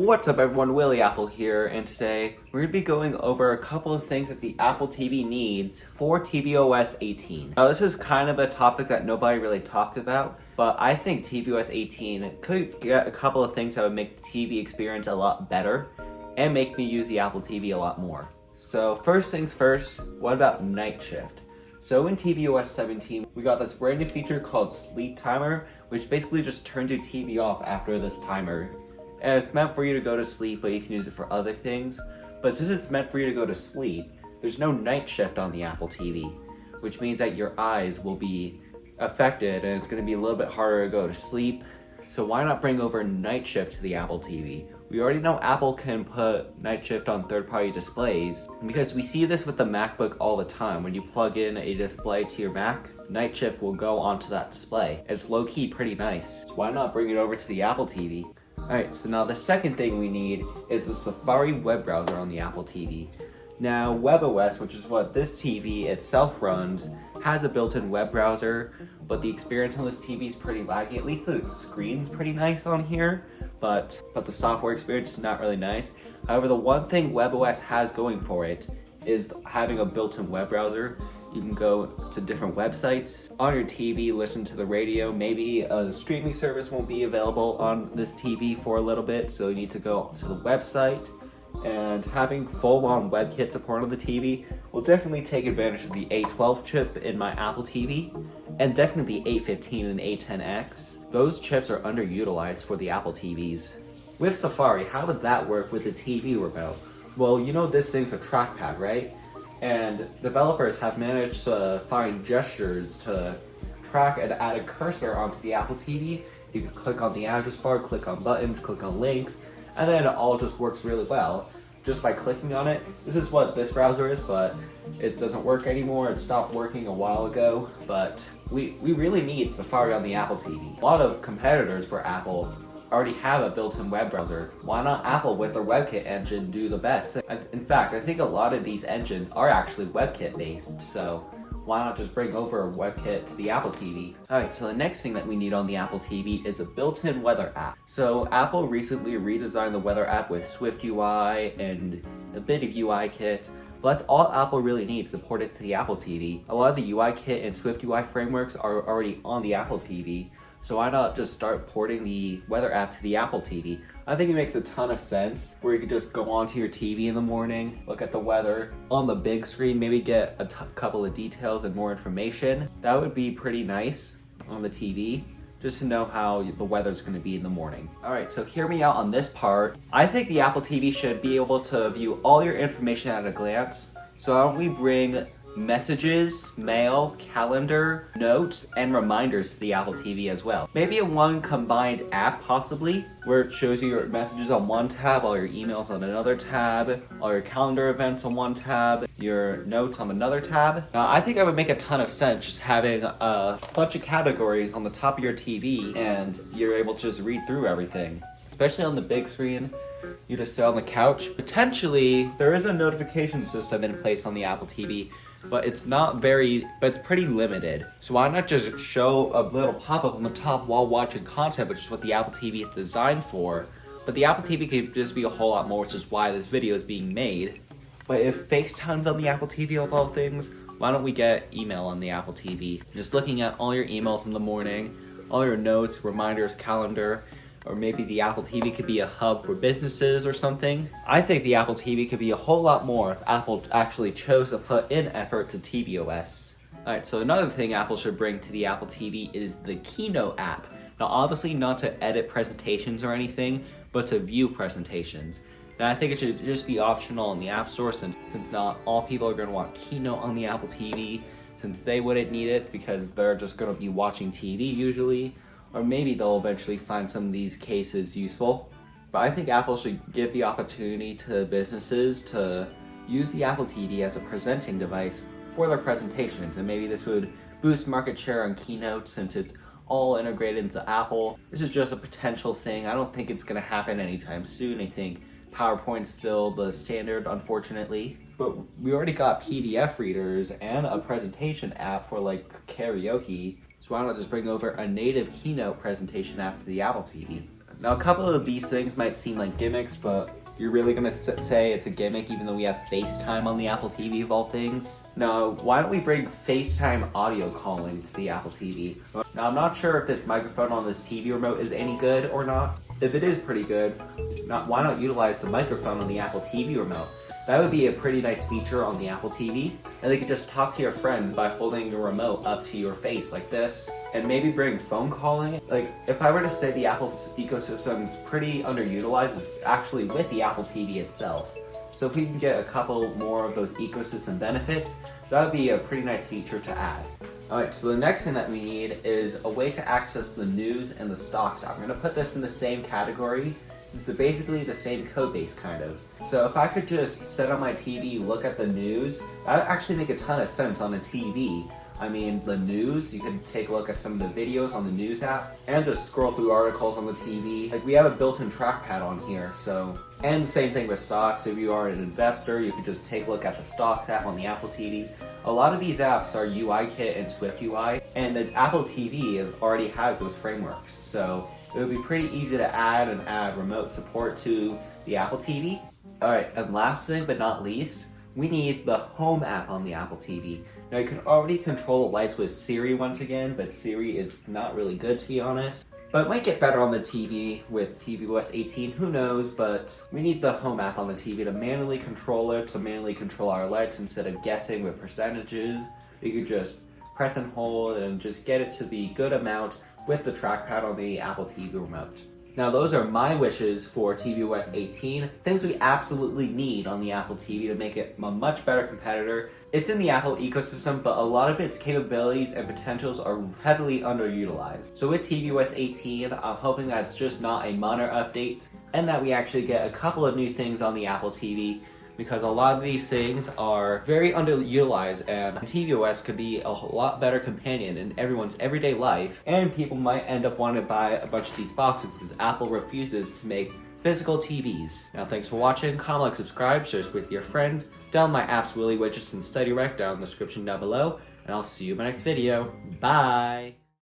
What's up everyone, Willie Apple here, and today we're going to be going over a couple of things that the Apple TV needs for tvOS 18. Now this is kind of a topic that nobody really talked about, but I think tvOS 18 could get a couple of things that would make the TV experience a lot better and make me use the Apple TV a lot more. So first things first, what about night shift? So in tvOS 17, we got this brand new feature called Sleep Timer, which basically just turns your TV off after this timer. And it's meant for you to go to sleep, but you can use it for other things. But since it's meant for you to go to sleep, there's no night shift on the Apple TV, which means that your eyes will be affected and it's going to be a little bit harder to go to sleep. So why not bring over night shift to the Apple TV? We already know Apple can put night shift on third-party displays, because we see this with the MacBook all the time. When you plug in a display to your Mac, night shift will go onto that display. It's low-key pretty nice. So why not bring it over to the Apple TV? Alright, so now the second thing we need is the Safari web browser on the Apple TV. Now, WebOS, which is what this TV itself runs, has a built-in web browser, but the experience on this TV is pretty laggy. At least the screen's pretty nice on here, but the software experience is not really nice. However, the one thing WebOS has going for it is having a built-in web browser. You can go to different websites on your TV, listen to the radio. Maybe a streaming service won't be available on this TV for a little bit, so you need to go to the website. And having full-on WebKit support on the TV will definitely take advantage of the A12 chip in my Apple TV, and definitely the A15 and A10X. Those chips are underutilized for the Apple TVs. With Safari, how would that work with the TV remote? Well, you know this thing's a trackpad, right? And developers have managed to find gestures to track and add a cursor onto the Apple TV. You can click on the address bar, click on buttons, click on links, and then it all just works really well just by clicking on it. This is what this browser is, but it doesn't work anymore. It stopped working a while ago, but we really need Safari on the Apple TV. A lot of competitors for Apple already have a built-in web browser. Why not Apple with their WebKit engine do the best? In fact, I think a lot of these engines are actually WebKit based, so why not just bring over a WebKit to the Apple TV? Alright, so the next thing that we need on the Apple TV is a built-in weather app. So Apple recently redesigned the weather app with Swift UI and a bit of UI kit. But that's all Apple really needs to port it to the Apple TV. A lot of the UI kit and Swift UI frameworks are already on the Apple TV. So why not just start porting the weather app to the Apple TV? I think it makes a ton of sense, where you could just go onto your TV in the morning, look at the weather on the big screen, maybe get a couple of details and more information. That would be pretty nice on the TV, just to know how the weather's going to be in the morning. Alright, so hear me out on this part. I think the Apple TV should be able to view all your information at a glance. So why don't we bring messages, mail, calendar, notes, and reminders to the Apple TV as well. Maybe a one combined app possibly, where it shows you your messages on one tab, all your emails on another tab, all your calendar events on one tab, your notes on another tab. Now, I think that would make a ton of sense, just having a bunch of categories on the top of your TV and you're able to just read through everything. Especially on the big screen, you just sit on the couch. Potentially, there is a notification system in place on the Apple TV, but it's pretty limited. So why not just show a little pop-up on the top while watching content, which is what the Apple TV is designed for. But the Apple TV could just be a whole lot more, which is why this video is being made. But if FaceTime's on the Apple TV of all things, why don't we get email on the Apple TV? Just looking at all your emails in the morning, all your notes, reminders, calendar, or maybe the Apple TV could be a hub for businesses or something. I think the Apple TV could be a whole lot more if Apple actually chose to put in effort to tvOS. Alright, so another thing Apple should bring to the Apple TV is the Keynote app. Now obviously not to edit presentations or anything, but to view presentations. Now I think it should just be optional in the App Store, since not all people are going to want Keynote on the Apple TV, since they wouldn't need it because they're just going to be watching TV usually. Or maybe they'll eventually find some of these cases useful. But I think Apple should give the opportunity to businesses to use the Apple TV as a presenting device for their presentations, and maybe this would boost market share on Keynote since it's all integrated into Apple. This is just a potential thing. I don't think it's going to happen anytime soon. I think PowerPoint's still the standard, unfortunately. But we already got PDF readers and a presentation app for like karaoke. So why not just bring over a native Keynote presentation app to the Apple TV? Now, a couple of these things might seem like gimmicks, but you're really gonna say it's a gimmick even though we have FaceTime on the Apple TV of all things? Now, why don't we bring FaceTime audio calling to the Apple TV? Now, I'm not sure if this microphone on this TV remote is any good or not. If it is pretty good, why not utilize the microphone on the Apple TV remote? That would be a pretty nice feature on the Apple TV, and they could just talk to your friend by holding your remote up to your face like this, and maybe bring phone calling. Like, if I were to say the Apple ecosystem's pretty underutilized, it's actually with the Apple TV itself. So if we can get a couple more of those ecosystem benefits, that would be a pretty nice feature to add. Alright, so the next thing that we need is a way to access the news and the stocks app. I'm going to put this in the same category, since they're basically the same code base, kind of. So if I could just sit on my TV, look at the news, that would actually make a ton of sense on a TV. I mean, the news, you could take a look at some of the videos on the news app, and just scroll through articles on the TV. Like, we have a built-in trackpad on here, so... And same thing with stocks. If you are an investor, you could just take a look at the stocks app on the Apple TV. A lot of these apps are UIKit and SwiftUI, and the Apple TV already has those frameworks, so it would be pretty easy to add remote support to the Apple TV. Alright, and last thing but not least, we need the Home app on the Apple TV. Now, you can already control the lights with Siri once again, but Siri is not really good, to be honest. But it might get better on the TV with tvOS 18, who knows, but we need the Home app on the TV to manually control it, to manually control our lights instead of guessing with percentages. You could just press and hold and just get it to the good amount with the trackpad on the Apple TV remote. Now, those are my wishes for tvOS 18, things we absolutely need on the Apple TV to make it a much better competitor. It's in the Apple ecosystem, but a lot of its capabilities and potentials are heavily underutilized. So with tvOS 18, I'm hoping that it's just not a minor update, and that we actually get a couple of new things on the Apple TV, because a lot of these things are very underutilized, and tvOS could be a lot better companion in everyone's everyday life, and people might end up wanting to buy a bunch of these boxes because Apple refuses to make physical TVs. Now, thanks for watching. Comment, like, subscribe, share this with your friends, download my apps, Willy Widgets, and StudyRec down in the description down below, and I'll see you in my next video. Bye!